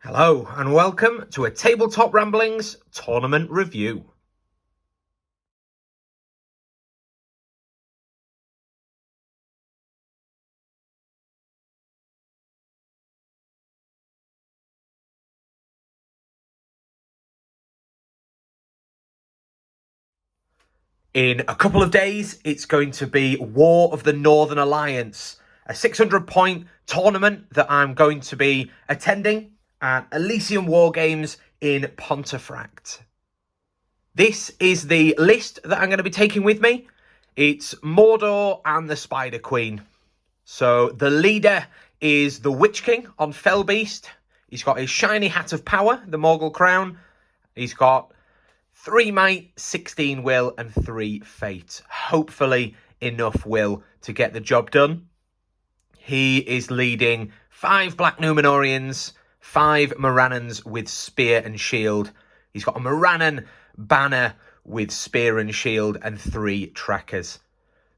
Hello and welcome to a Tabletop Ramblings tournament review. In a couple of days, it's going to be War of the Northern Alliance, a 600-point tournament that I'm going to be attending at Elysium Wargames in Pontefract. This is the list that I'm going to be taking with me. It's Mordor and the Spider Queen. So the leader is the Witch King on Fellbeast. He's got his shiny hat of power, the Morgul crown. He's got 3 might, 16 will, and 3 fate. Hopefully enough will to get the job done. He is leading 5 Black Númenóreans, 5 Morannons with spear and shield. He's got a Morannon banner with spear and shield and 3 trackers.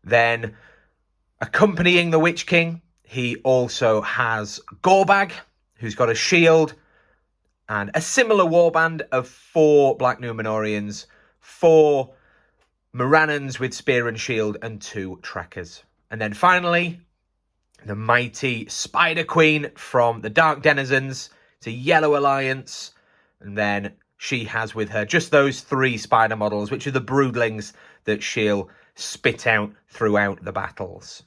Then, accompanying the Witch King, he also has Gorbag, who's got a shield, and a similar warband of 4 Black Númenóreans, 4 Morannons with spear and shield, and 2 trackers. And then finally, the mighty Spider Queen from the Dark Denizens. It's a yellow alliance, and then she has with her just those 3 spider models, which are the broodlings that she'll spit out throughout the battles.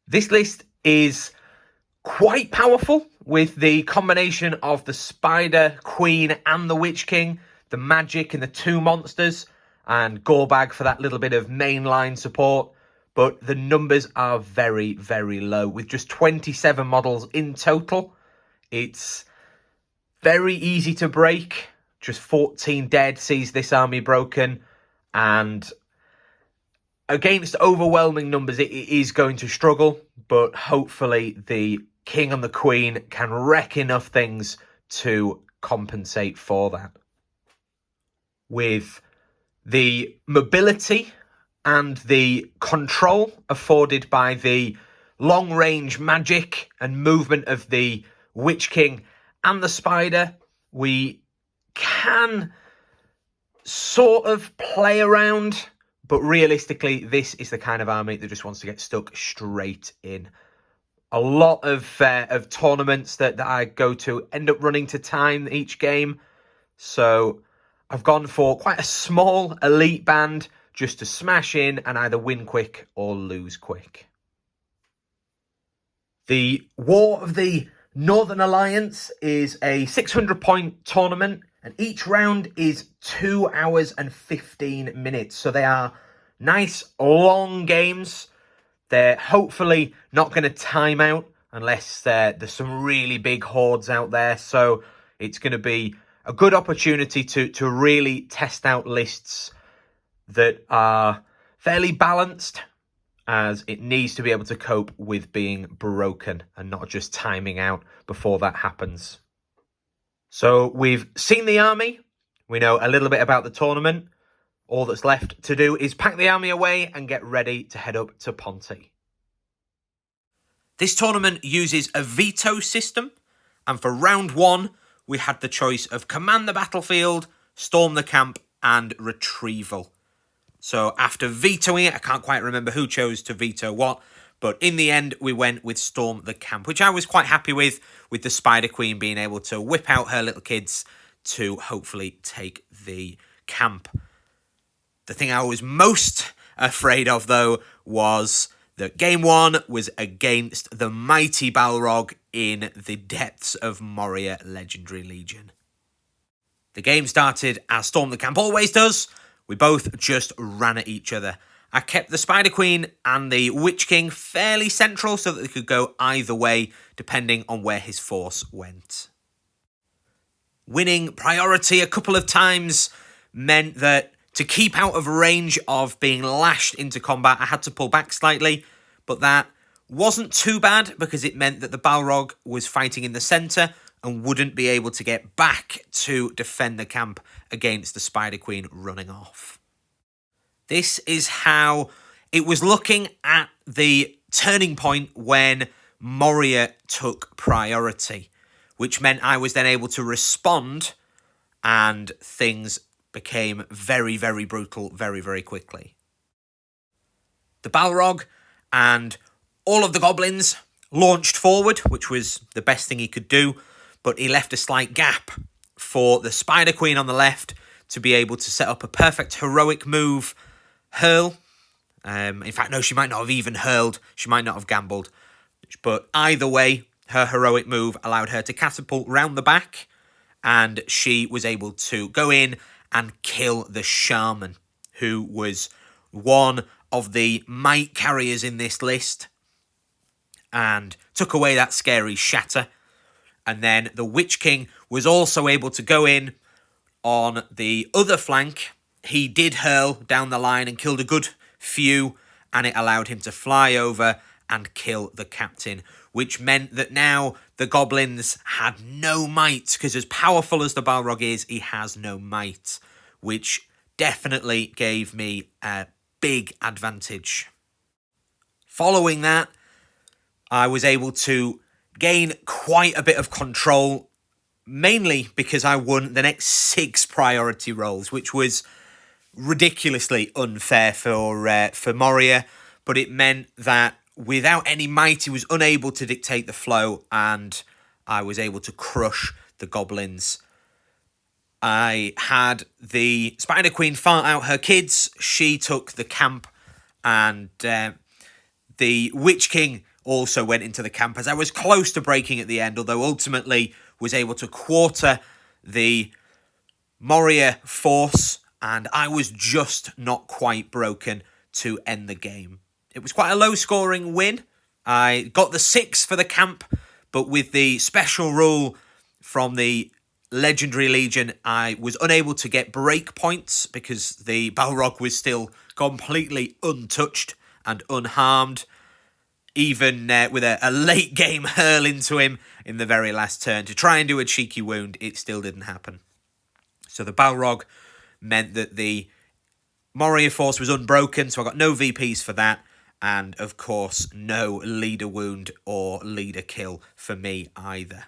This list is quite powerful with the combination of the Spider Queen and the Witch King, the magic and the 2 monsters, and Gorbag for that little bit of mainline support. But the numbers are very, very low. With just 27 models in total, it's very easy to break. Just 14 dead sees this army broken, and against overwhelming numbers, it is going to struggle, but hopefully the King and the Queen can wreck enough things to compensate for that. With the mobility and the control afforded by the long-range magic and movement of the Witch King and the Spider, we can sort of play around. But realistically, this is the kind of army that just wants to get stuck straight in. A lot of tournaments that I go to end up running to time each game. So I've gone for quite a small elite band just to smash in and either win quick or lose quick. The War of the Northern Alliance is a 600-point tournament, and each round is 2 hours and 15 minutes. So they are nice, long games. They're hopefully not going to time out unless there's some really big hordes out there. So it's going to be a good opportunity to really test out lists that are fairly balanced, as it needs to be able to cope with being broken and not just timing out before that happens. So we've seen the army. We know a little bit about the tournament. All that's left to do is pack the army away and get ready to head up to Ponte. This tournament uses a veto system, and for round 1, we had the choice of command the battlefield, storm the camp, and retrieval. So after vetoing it, I can't quite remember who chose to veto what, but in the end, we went with storm the camp, which I was quite happy with the Spider Queen being able to whip out her little kids to hopefully take the camp. The thing I was most afraid of, though, was that game 1 was against the mighty Balrog in the depths of Moria Legendary Legion. The game started as Storm the Camp always does. We both just ran at each other. I kept the Spider Queen and the Witch King fairly central so that they could go either way depending on where his force went. Winning priority a couple of times meant that to keep out of range of being lashed into combat, I had to pull back slightly, but that wasn't too bad because it meant that the Balrog was fighting in the centre and wouldn't be able to get back to defend the camp against the Spider Queen running off. This is how it was looking at the turning point when Moria took priority. which meant I was then able to respond, and things became very, very brutal very, very quickly. The Balrog and all of the goblins launched forward, which was the best thing he could do, but he left a slight gap for the Spider Queen on the left to be able to set up a perfect heroic move, hurl. In fact, no, she might not have even hurled. She might not have gambled. But either way, her heroic move allowed her to catapult round the back, and she was able to go in and kill the shaman, who was one of the might carriers in this list, and took away that scary shatter. And then the Witch King was also able to go in on the other flank. He did hurl down the line and killed a good few, and it allowed him to fly over and kill the captain, which meant that now the goblins had no might, because as powerful as the Balrog is, he has no might, which definitely gave me a big advantage. Following that, I was able to gain quite a bit of control, mainly because I won the next 6 priority rolls, which was ridiculously unfair for Moria, but it meant that without any might, he was unable to dictate the flow, and I was able to crush the goblins. I had the Spider Queen fart out her kids. She took the camp, and the Witch King also went into the camp, as I was close to breaking at the end, although ultimately was able to quarter the Moria force, and I was just not quite broken to end the game. It was quite a low-scoring win. I got the 6 for the camp, but with the special rule from the Legendary Legion, I was unable to get break points because the Balrog was still completely untouched and unharmed. Even with a late-game hurl into him in the very last turn to try and do a cheeky wound, it still didn't happen. So the Balrog meant that the Moria force was unbroken, so I got no VPs for that. And, of course, no leader wound or leader kill for me either.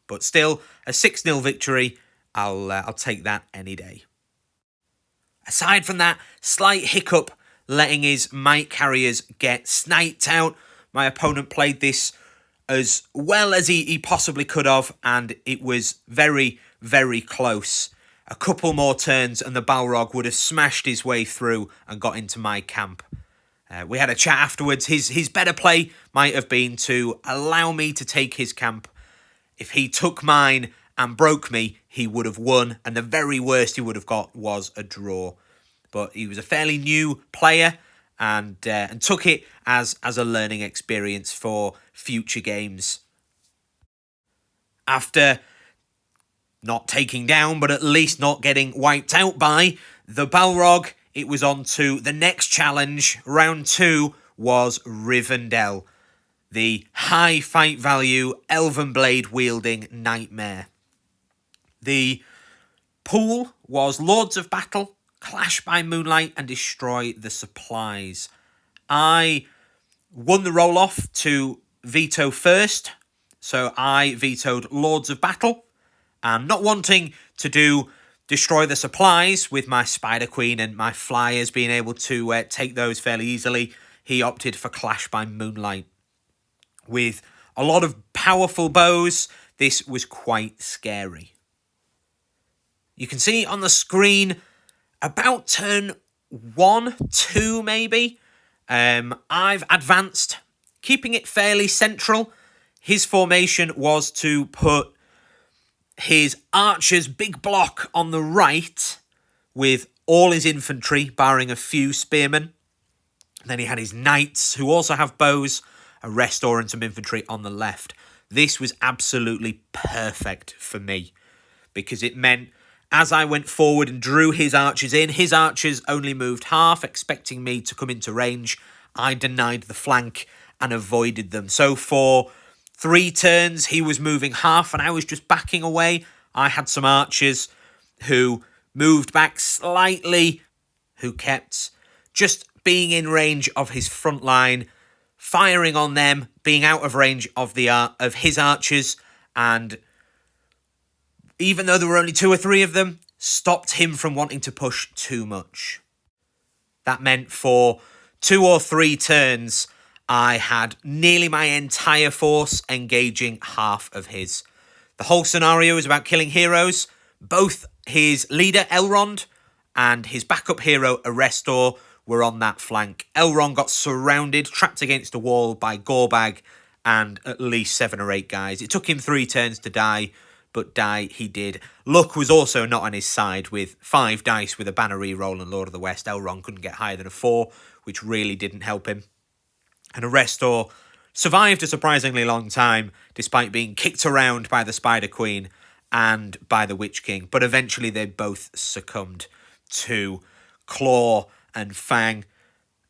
But still, a 6-0 victory, I'll take that any day. Aside from that, slight hiccup letting his might carriers get sniped out. My opponent played this as well as he possibly could have, and it was very, very close. A couple more turns and the Balrog would have smashed his way through and got into my camp. We had a chat afterwards. His better play might have been to allow me to take his camp. If he took mine and broke me, he would have won, and the very worst he would have got was a draw. But he was a fairly new player, and took it as a learning experience for future games. After not taking down, but at least not getting wiped out by the Balrog, it was on to the next challenge. Round 2 was Rivendell, the high fight value Elven Blade wielding nightmare. The pool was Lords of Battle, Clash by Moonlight, and Destroy the Supplies. I won the roll-off to veto first, so I vetoed Lords of Battle, and not wanting to do Destroy the Supplies with my Spider Queen and my Flyers being able to take those fairly easily, he opted for Clash by Moonlight. With a lot of powerful bows, this was quite scary. You can see on the screen about turn 1, 2 maybe, I've advanced, keeping it fairly central. His formation was to put his archers' big block on the right with all his infantry, barring a few spearmen. Then he had his knights, who also have bows, a restor and some infantry on the left. This was absolutely perfect for me, because it meant as I went forward and drew his archers in, his archers only moved half, expecting me to come into range. I denied the flank and avoided them. So for 3 turns, he was moving half and I was just backing away. I had some archers who moved back slightly, who kept just being in range of his front line, firing on them, being out of range of his archers, and even though there were only 2 or 3 of them, stopped him from wanting to push too much. That meant for 2 or 3 turns, I had nearly my entire force engaging half of his. The whole scenario was about killing heroes. Both his leader, Elrond, and his backup hero, Arrestor, were on that flank. Elrond got surrounded, trapped against a wall by Gorbag and at least 7 or 8 guys. It took him 3 turns to die, but die he did. Luck was also not on his side. With 5 dice with a banner reroll and Lord of the West, Elrond couldn't get higher than a 4, which really didn't help him. And Arrestor survived a surprisingly long time, despite being kicked around by the Spider Queen and by the Witch King. But eventually they both succumbed to Claw and Fang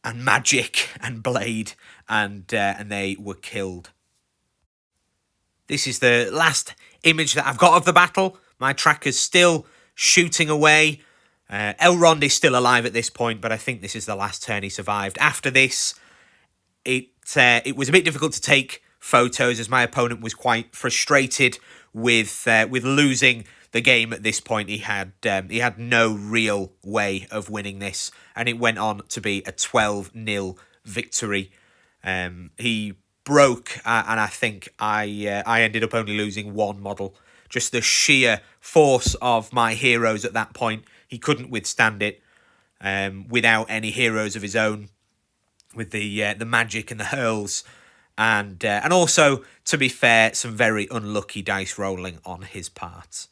and Magic and Blade, and they were killed. This is the last image that I've got of the battle. My tracker's still shooting away. Elrond is still alive at this point, but I think this is the last turn he survived. After this, it was a bit difficult to take photos as my opponent was quite frustrated with losing the game at this point. He had no real way of winning this, and it went on to be a 12-0 victory. He broke, and I think I ended up only losing 1 model. Just the sheer force of my heroes at that point. He couldn't withstand it without any heroes of his own, with the magic and the hurls, and also, to be fair, some very unlucky dice rolling on his part.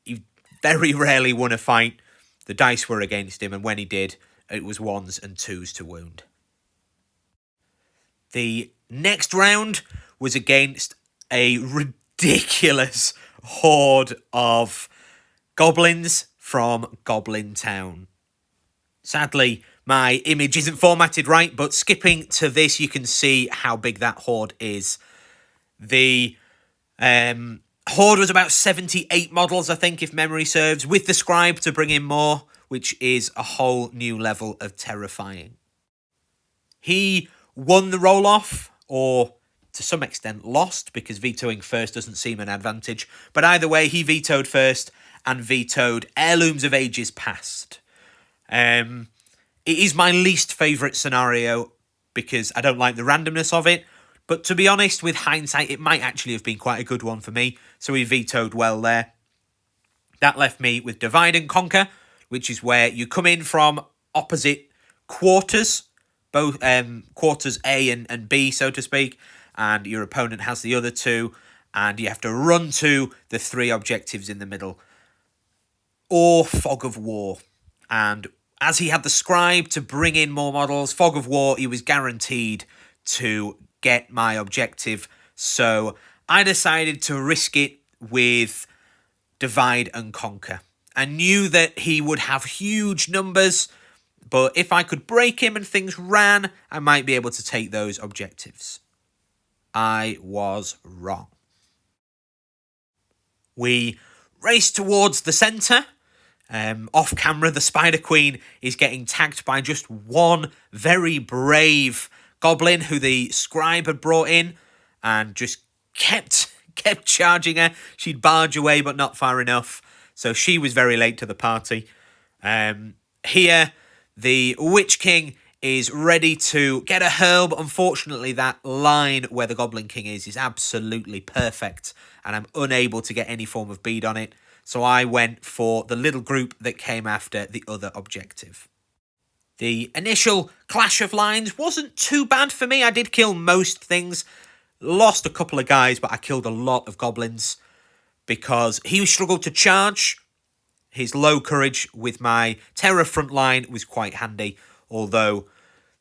He very rarely won a fight. The dice were against him, and when he did, it was 1s and 2s to wound. The next round was against a ridiculous horde of goblins from Goblin Town. Sadly, my image isn't formatted right, but skipping to this, you can see how big that horde is. The horde was about 78 models, I think, if memory serves, with the scribe to bring in more, which is a whole new level of terrifying. He won the roll-off, or to some extent lost, because vetoing first doesn't seem an advantage. But either way, he vetoed first and vetoed Heirlooms of Ages Past. It is my least favourite scenario because I don't like the randomness of it. But to be honest, with hindsight, it might actually have been quite a good one for me. So he vetoed well there. That left me with Divide and Conquer, which is where you come in from opposite quarters, both quarters A and B, so to speak, and your opponent has the other 2, and you have to run to the 3 objectives in the middle, or Fog of War. And as he had the scribe to bring in more models, Fog of War, he was guaranteed to get my objective. So I decided to risk it with Divide and Conquer. I knew that he would have huge numbers, but if I could break him and things ran, I might be able to take those objectives. I was wrong. We raced towards the centre. Off camera, the Spider Queen is getting tagged by just one very brave goblin who the scribe had brought in, and just kept charging her. She'd barge away, but not far enough. So she was very late to the party. Here, the Witch King is ready to get a hurl, but unfortunately that line where the Goblin King is absolutely perfect, and I'm unable to get any form of bead on it. So I went for the little group that came after the other objective. The initial clash of lines wasn't too bad for me. I did kill most things. Lost a couple of guys, but I killed a lot of goblins because he struggled to charge. His low courage with my terror front line was quite handy, although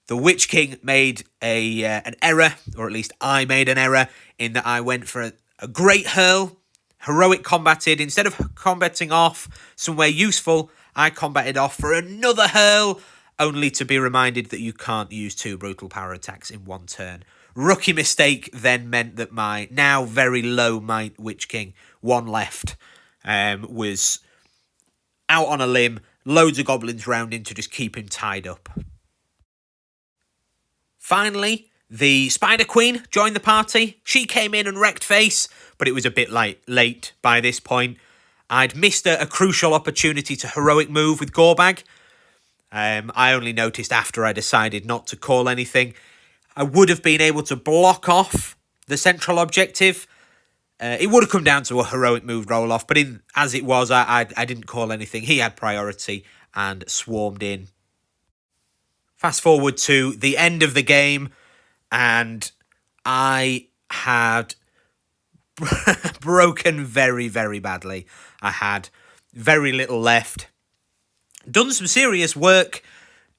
the Witch King made an error, or at least I made an error, in that I went for a great hurl, heroic combated. Instead of combating off somewhere useful, I combated off for another hurl, only to be reminded that you can't use 2 brutal power attacks in one turn. Rookie mistake then meant that my now very low might Witch King, 1 left, was out on a limb, loads of goblins round him to just keep him tied up. Finally, The Spider Queen joined the party. She came in and wrecked face, but it was a bit late by this point. I'd missed a crucial opportunity to heroic move with Gorbag. I only noticed after I decided not to call anything. I would have been able to block off the central objective. It would have come down to a heroic move roll-off, but as it was, I didn't call anything. He had priority and swarmed in. Fast forward to the end of the game, and I had broken very, very badly. I had very little left. Done some serious work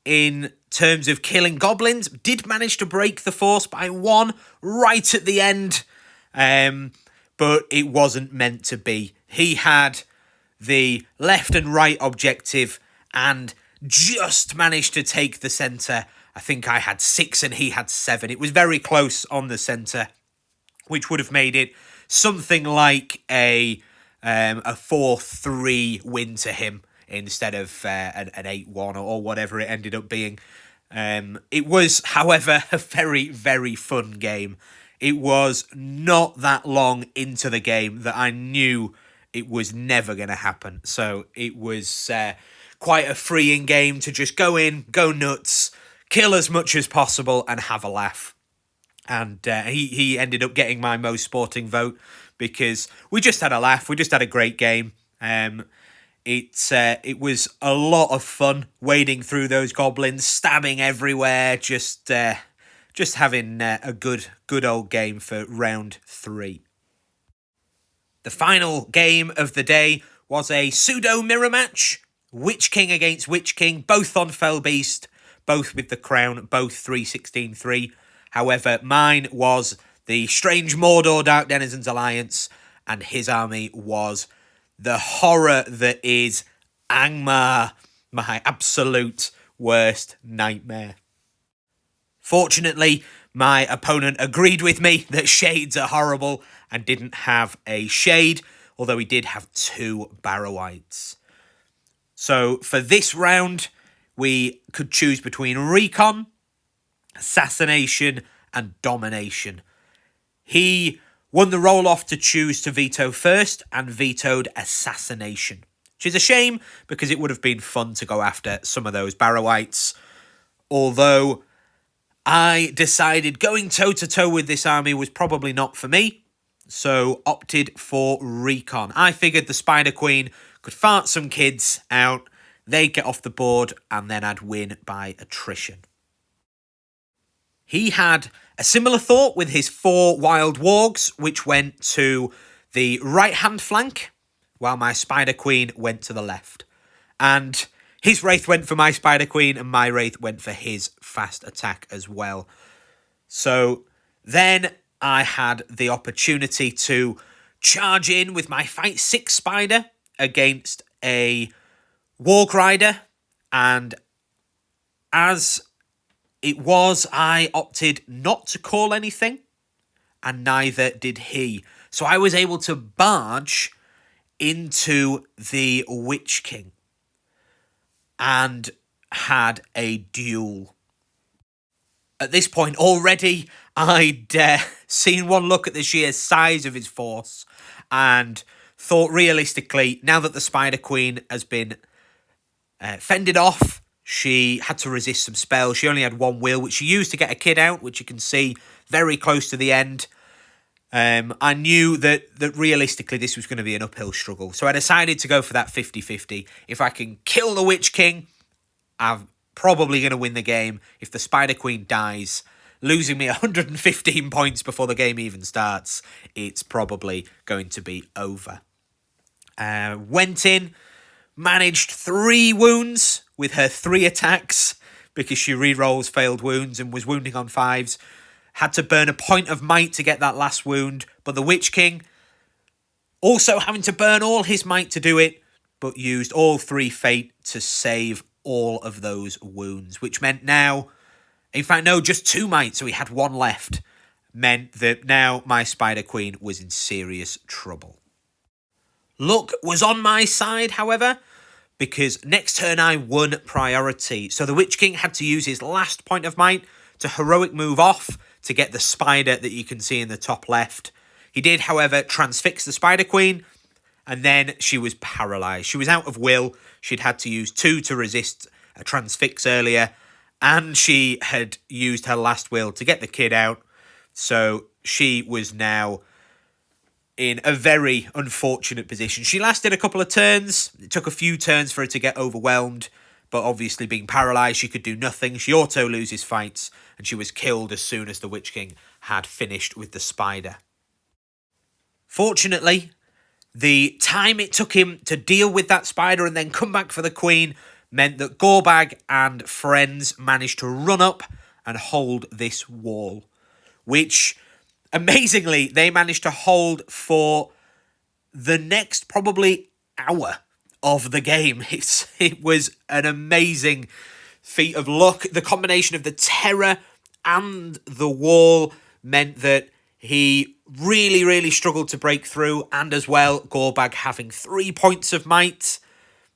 in terms of killing goblins. Did manage to break the force by one right at the end. But it wasn't meant to be. He had the left and right objective and just managed to take the centre. I think I had 6 and he had 7. It was very close on the centre, which would have made it something like a 4-3 win to him instead of an 8-1 or whatever it ended up being. It was, however, a very, very fun game. It was not that long into the game that I knew it was never going to happen. So it was quite a freeing game to just go in, go nuts, kill as much as possible and have a laugh. And he ended up getting my most sporting vote because we just had a laugh. We just had a great game. It was a lot of fun wading through those goblins, stabbing everywhere, just having a good old game for round 3. The final game of the day was a pseudo mirror match. Witch King against Witch King, both on Fell Beast, both with the crown, both 3/16/3. However, mine was the Strange Mordor Dark Denizens Alliance, and his army was the horror that is Angmar, my absolute worst nightmare. Fortunately, my opponent agreed with me that shades are horrible and didn't have a shade, although he did have 2 Barrow-wites. So for this round, we could choose between Recon, Assassination, and Domination. He won the roll-off to choose to veto first and vetoed Assassination, which is a shame because it would have been fun to go after some of those Barrow-wites. Although I decided going toe-to-toe with this army was probably not for me, so opted for Recon. I figured the Spider Queen could fart some kids out, they'd get off the board, and then I'd win by attrition. He had a similar thought with his 4 Wild Wargs, which went to the right-hand flank, while my Spider Queen went to the left. And his Wraith went for my Spider Queen, and my Wraith went for his fast attack as well. So then I had the opportunity to charge in with my Fight 6 Spider against a Warg Rider, and as it was, I opted not to call anything, and neither did he. So I was able to barge into the Witch King and had a duel. At this point already, I'd seen one look at the sheer size of his force and thought realistically, now that the Spider Queen has been fended off, she had to resist some spells. She only had 1 will, which she used to get a kid out, which you can see very close to the end. I knew that realistically this was going to be an uphill struggle. So I decided to go for that 50-50. If I can kill the Witch King, I'm probably going to win the game. If the Spider Queen dies, losing me 115 points before the game even starts, it's probably going to be over. Went in, managed 3 wounds with her 3 attacks because she re-rolls failed wounds and was wounding on 5s. Had to burn a point of might to get that last wound, but the Witch King also having to burn all his might to do it, but used all 3 fate to save all of those wounds, which meant now, in fact, no, just 2 might, so he had 1 left, meant that now my Spider Queen was in serious trouble. Luck was on my side, however, because next turn I won priority. So the Witch King had to use his last point of might to heroic move off to get the spider that you can see in the top left. He did, however, transfix the Spider Queen, and then she was paralysed. She was out of will. She'd had to use 2 to resist a transfix earlier, and she had used her last will to get the kid out. So she was now in a very unfortunate position. She lasted a couple of turns. It took a few turns for her to get overwhelmed, but obviously being paralysed, she could do nothing. She auto loses fights, and she was killed as soon as the Witch King had finished with the spider. Fortunately, the time it took him to deal with that spider and then come back for the queen meant that Gorbag and friends managed to run up and hold this wall, which, amazingly, they managed to hold for the next probably hour of the game. It was an amazing feat of luck. The combination of the terror and the wall meant that he really struggled to break through, and as well, Gorbag having 3 points of might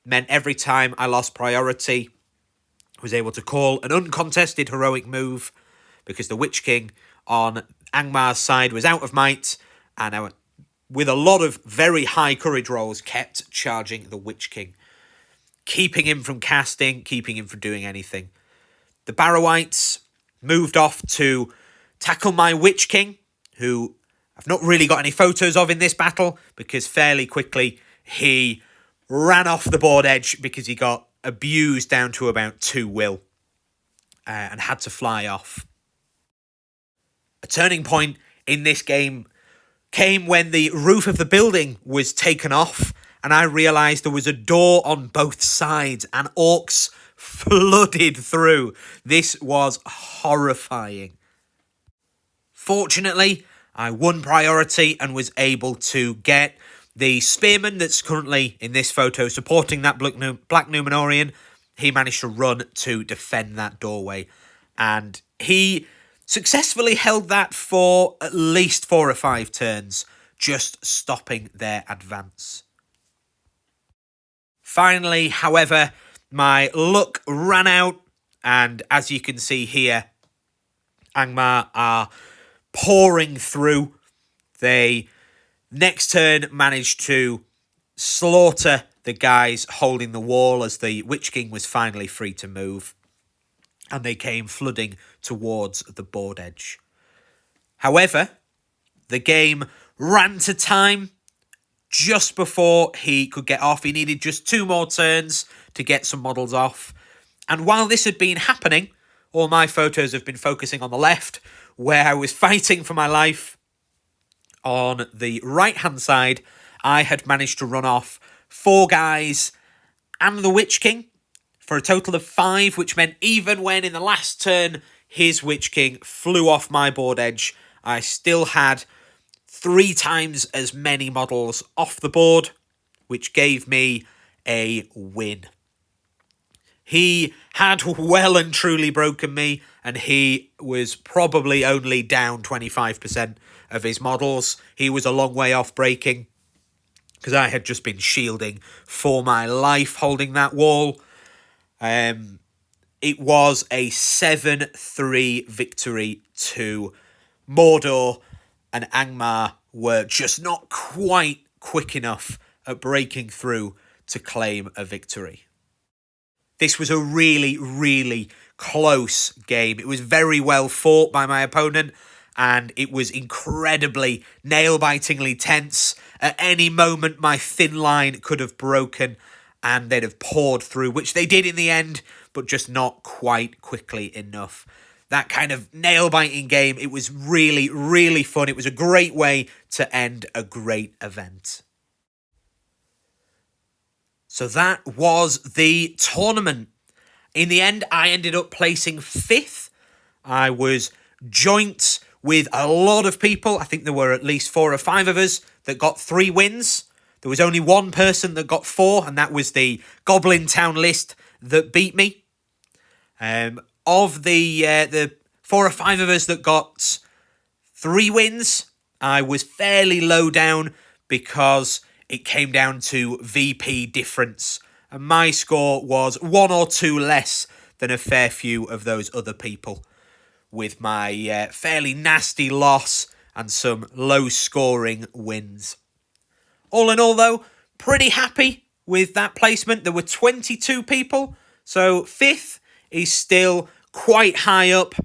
meant every time I lost priority, I was able to call an uncontested heroic move because the Witch King on Angmar's side was out of might, and I, with a lot of very high courage rolls, kept charging the Witch King, keeping him from casting, keeping him from doing anything. The Barrowites moved off to tackle my Witch King, who I've not really got any photos of in this battle, because fairly quickly he ran off the board edge because he got abused down to about 2 will and had to fly off. A turning point in this game came when the roof of the building was taken off, and I realised there was a door on both sides and orcs flooded through. This was horrifying. Fortunately, I won priority and was able to get the spearman that's currently in this photo supporting that Black Numenorian. He managed to run to defend that doorway, and he successfully held that for at least 4 or 5 turns, just stopping their advance. Finally, however, my luck ran out, and as you can see here, Angmar are pouring through. They next turn managed to slaughter the guys holding the wall as the Witch King was finally free to move, and they came flooding towards the board edge. However, the game ran to time just before he could get off. He needed just 2 more turns to get some models off. And while this had been happening, all my photos have been focusing on the left, where I was fighting for my life. On the right-hand side, I had managed to run off 4 guys and the Witch King for a total of 5, which meant even when in the last turn his Witch King flew off my board edge, I still had 3 times as many models off the board, which gave me a win. He had well and truly broken me, and he was probably only down 25% of his models. He was a long way off breaking, because I had just been shielding for my life holding that wall. It was a 7-3 victory to Mordor, and Angmar were just not quite quick enough at breaking through to claim a victory. This was a really close game. It was very well fought by my opponent, and it was incredibly nail-bitingly tense. At any moment, my thin line could have broken, and they'd have poured through, which they did in the end, but just not quite quickly enough. That kind of nail-biting game, it was really fun. It was a great way to end a great event. So that was the tournament. In the end, I ended up placing 5th. I was joint with a lot of people. I think there were at least 4 or 5 of us that got 3 wins. There was only one person that got 4, and that was the Goblin Town list that beat me. Of the 4 or 5 of us that got 3 wins, I was fairly low down because it came down to VP difference, and my score was 1 or 2 less than a fair few of those other people, with my fairly nasty loss and some low-scoring wins. All in all, though, pretty happy with that placement. There were 22 people, so 5th is still quite high up,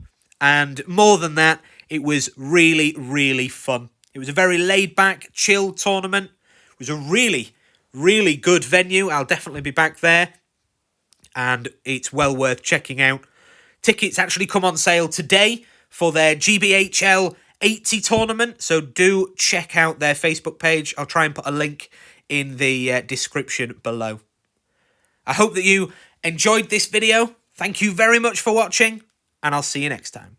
and more than that, it was really, really fun. It was a very laid-back, chill tournament. It was a really, really good venue. I'll definitely be back there, and it's well worth checking out. Tickets actually come on sale today for their GBHL 80 tournament, so do check out their Facebook page. I'll try and put a link in the description below. I hope that you enjoyed this video. Thank you very much for watching, and I'll see you next time.